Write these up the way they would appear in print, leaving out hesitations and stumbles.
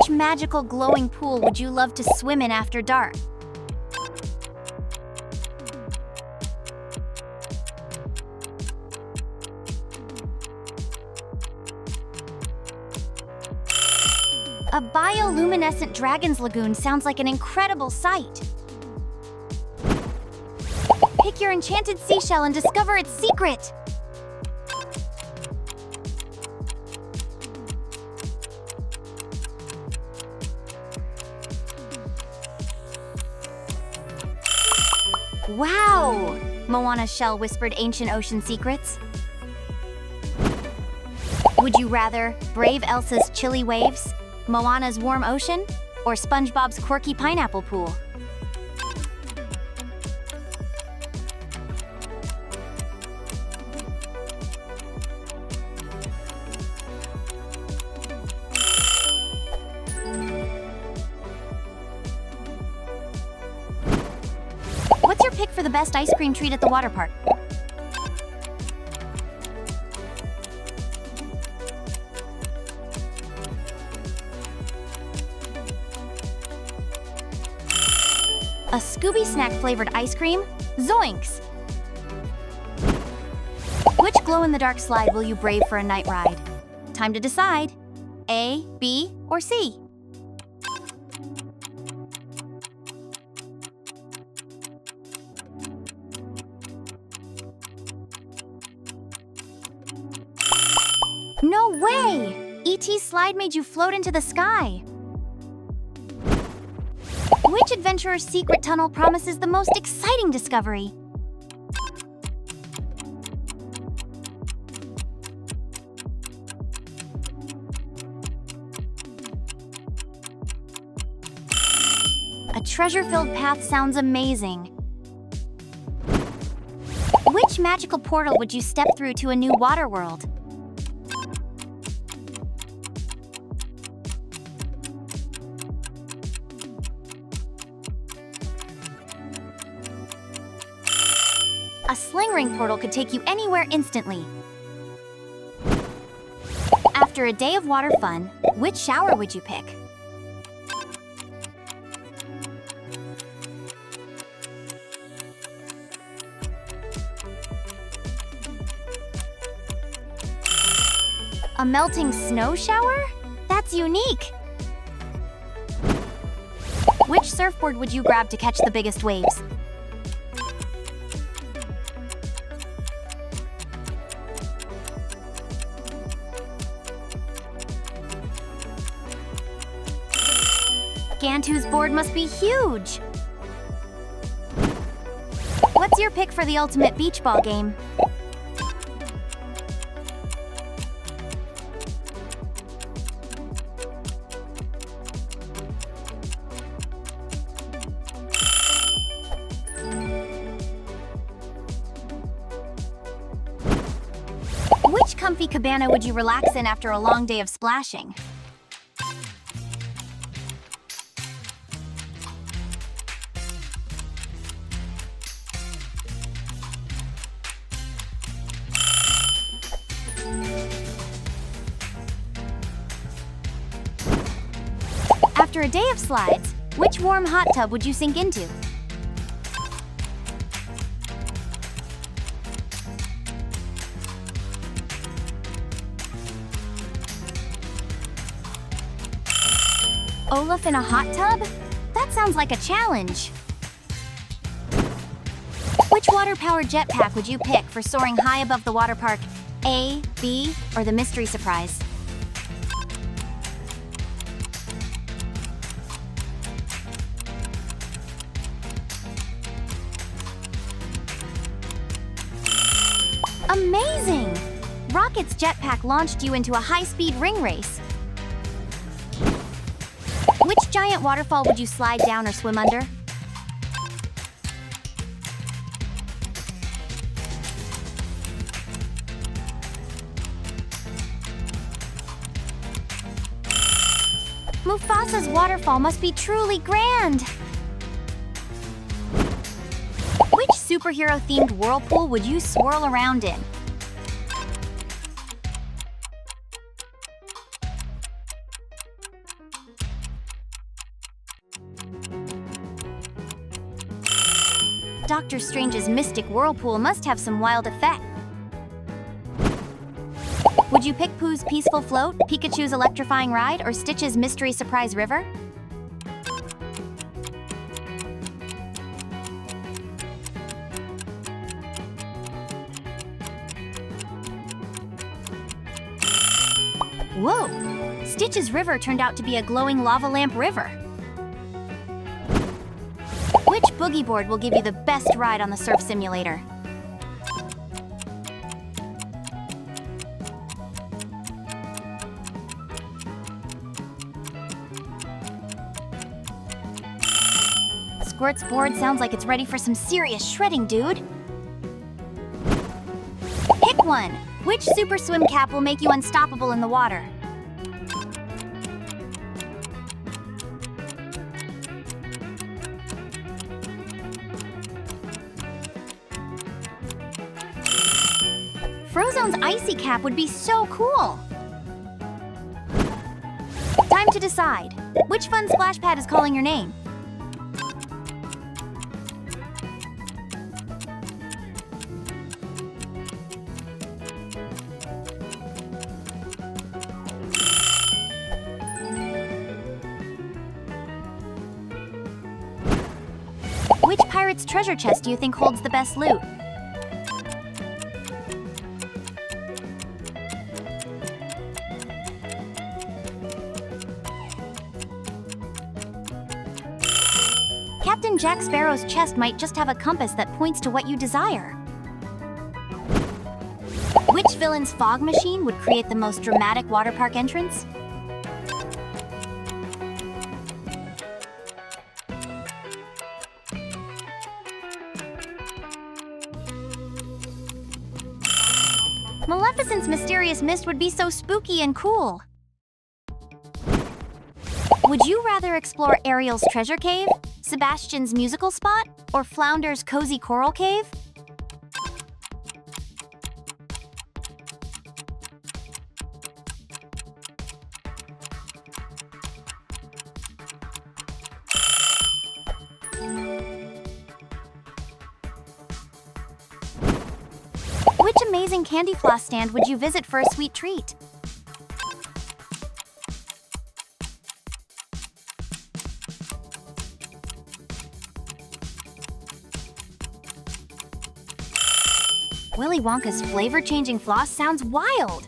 Which magical glowing pool would you love to swim in after dark? A bioluminescent dragon's lagoon sounds like an incredible sight. Pick your enchanted seashell and discover its secret. Wow! Moana's shell whispered ancient ocean secrets. Would you rather brave Elsa's chilly waves, Moana's warm ocean, or SpongeBob's quirky pineapple pool? What's your pick for the best ice cream treat at the water park? A Scooby Snack flavored ice cream? Zoinks! Which glow-in-the-dark slide will you brave for a night ride? Time to decide. A, B, or C? No way! E.T.'s slide made you float into the sky. Which adventurer's secret tunnel promises the most exciting discovery? A treasure-filled path sounds amazing. Which magical portal would you step through to a new water world? A sling ring portal could take you anywhere instantly. After a day of water fun, which shower would you pick? A melting snow shower? That's unique! Which surfboard would you grab to catch the biggest waves? Gantu's board must be huge! What's your pick for the ultimate beach ball game? Which comfy cabana would you relax in after a long day of splashing? After a day of slides, which warm hot tub would you sink into? Olaf in a hot tub? That sounds like a challenge. Which water-powered jetpack would you pick for soaring high above the water park? A, B, or the mystery surprise? Amazing! Rocket's jetpack launched you into a high-speed ring race. Which giant waterfall would you slide down or swim under? Mufasa's waterfall must be truly grand! Which superhero-themed whirlpool would you swirl around in? Doctor Strange's mystic whirlpool must have some wild effect. Would you pick Pooh's peaceful float, Pikachu's electrifying ride, or Stitch's mystery surprise river? Whoa! Stitch's river turned out to be a glowing lava lamp river. Which boogie board will give you the best ride on the surf simulator? Squirt's board sounds like it's ready for some serious shredding, dude. Pick one. Which super swim cap will make you unstoppable in the water? Frozone's icy cap would be so cool. Time to decide. Which fun splash pad is calling your name? Which pirate's treasure chest do you think holds the best loot? Captain Jack Sparrow's chest might just have a compass that points to what you desire. Which villain's fog machine would create the most dramatic water park entrance? Maleficent's mysterious mist would be so spooky and cool. Would you rather explore Ariel's treasure cave, Sebastian's musical spot, or Flounder's cozy coral cave? Which amazing candy floss stand would you visit for a sweet treat? Willy Wonka's flavor-changing floss sounds wild!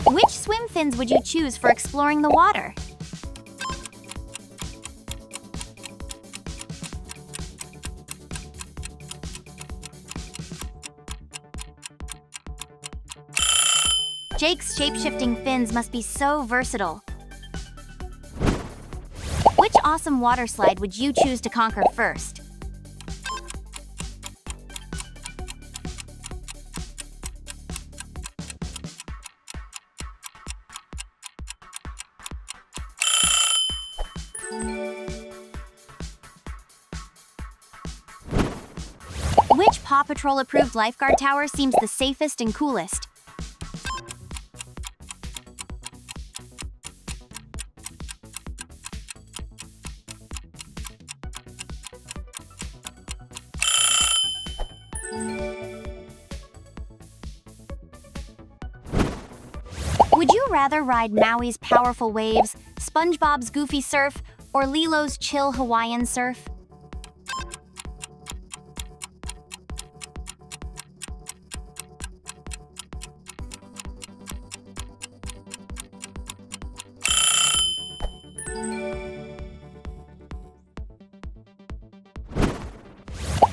Which swim fins would you choose for exploring the water? Jake's shape-shifting fins must be so versatile. Which awesome water slide would you choose to conquer first? Which Paw Patrol-approved lifeguard tower seems the safest and coolest? Would you rather ride Maui's powerful waves, SpongeBob's goofy surf, or Lilo's chill Hawaiian surf?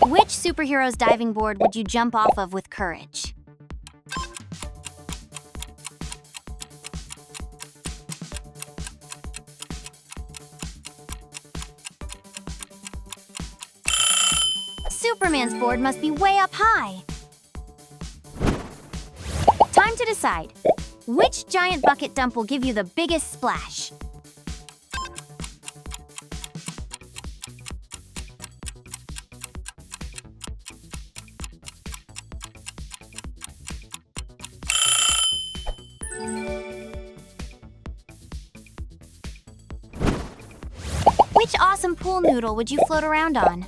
Which superhero's diving board would you jump off of with courage? Superman's board must be way up high. Time to decide. Which giant bucket dump will give you the biggest splash? Which awesome pool noodle would you float around on?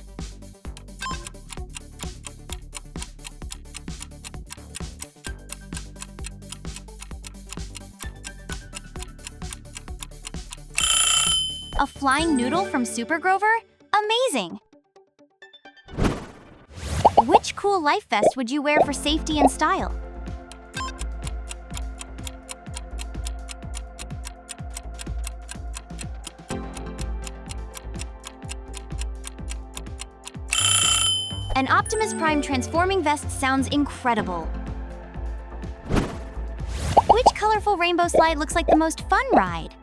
A flying noodle from Super Grover? Amazing! Which cool life vest would you wear for safety and style? An Optimus Prime transforming vest sounds incredible. Which colorful rainbow slide looks like the most fun ride?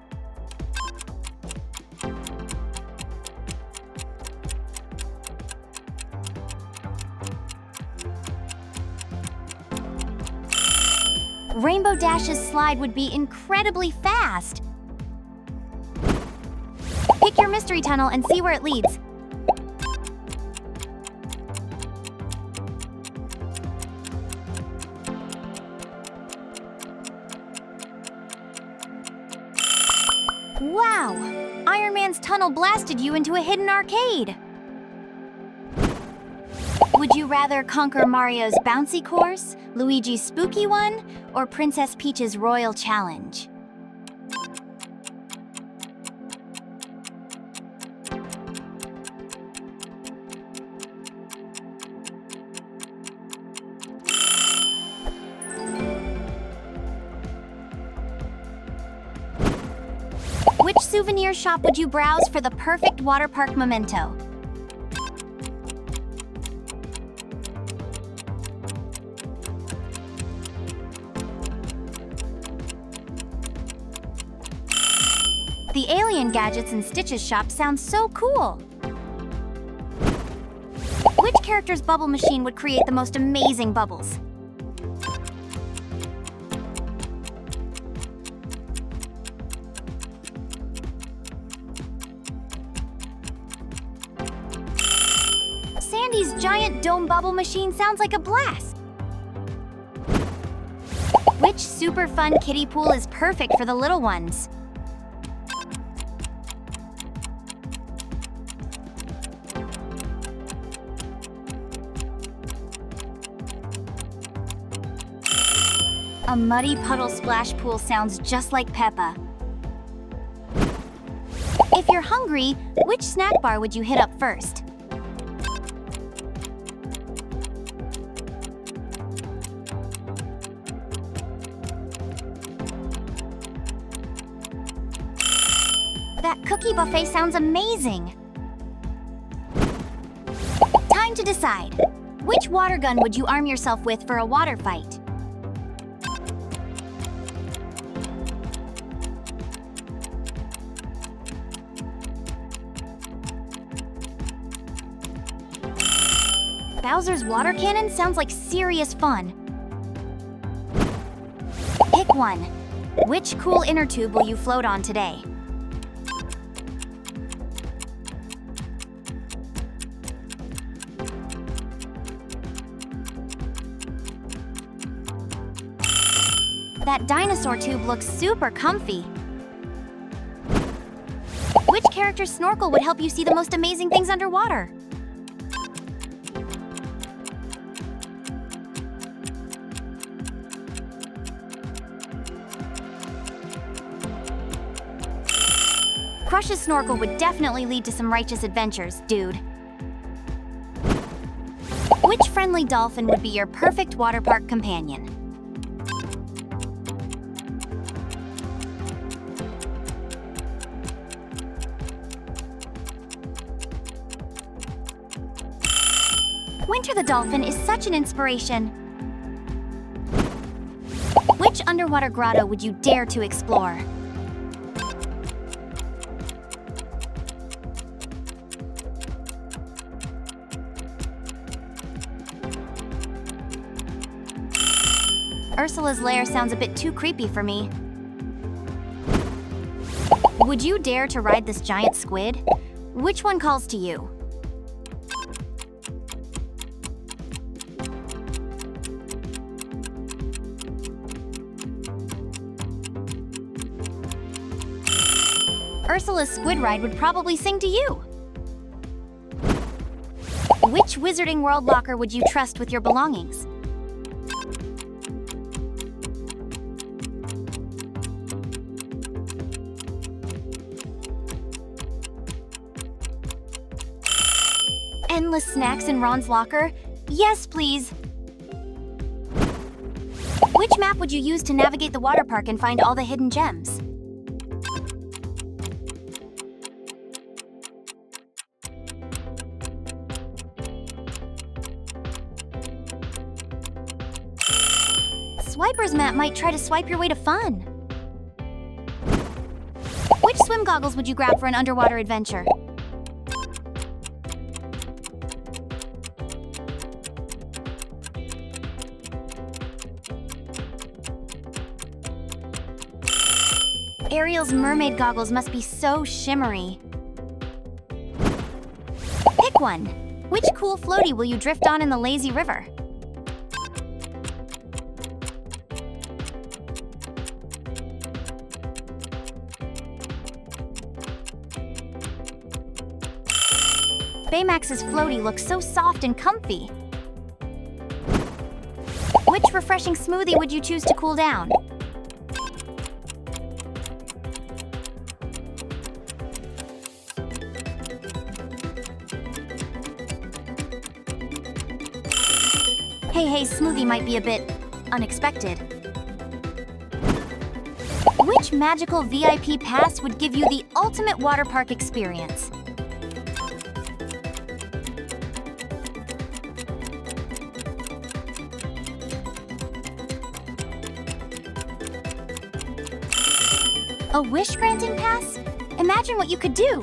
Rainbow Dash's slide would be incredibly fast. Pick your mystery tunnel and see where it leads. Wow! Iron Man's tunnel blasted you into a hidden arcade! Would you rather conquer Mario's bouncy course, Luigi's spooky one, or Princess Peach's royal challenge? Which souvenir shop would you browse for the perfect Waterpark memento? The Alien Gadgets and Stitches shop sounds so cool! Which character's bubble machine would create the most amazing bubbles? Sandy's giant dome bubble machine sounds like a blast! Which super fun kiddie pool is perfect for the little ones? A muddy puddle splash pool sounds just like Peppa. If you're hungry, which snack bar would you hit up first? That cookie buffet sounds amazing! Time to decide. Which water gun would you arm yourself with for a water fight? Bowser's water cannon sounds like serious fun. Pick one. Which cool inner tube will you float on today? That dinosaur tube looks super comfy. Which character's snorkel would help you see the most amazing things underwater? Crush's snorkel would definitely lead to some righteous adventures, dude. Which friendly dolphin would be your perfect water park companion? Winter the dolphin is such an inspiration. Which underwater grotto would you dare to explore? Ursula's lair sounds a bit too creepy for me. Would you dare to ride this giant squid? Which one calls to you? Ursula's squid ride would probably sing to you. Which Wizarding World locker would you trust with your belongings? Endless snacks in Ron's locker? Yes, please. Which map would you use to navigate the water park and find all the hidden gems? Swiper's map might try to swipe your way to fun. Which swim goggles would you grab for an underwater adventure? Ariel's mermaid goggles must be so shimmery. Pick one. Which cool floaty will you drift on in the lazy river? Baymax's floaty looks so soft and comfy. Which refreshing smoothie would you choose to cool down? Hey, smoothie might be a bit unexpected. Which magical VIP pass would give you the ultimate water park experience? A wish-granting pass? Imagine what you could do!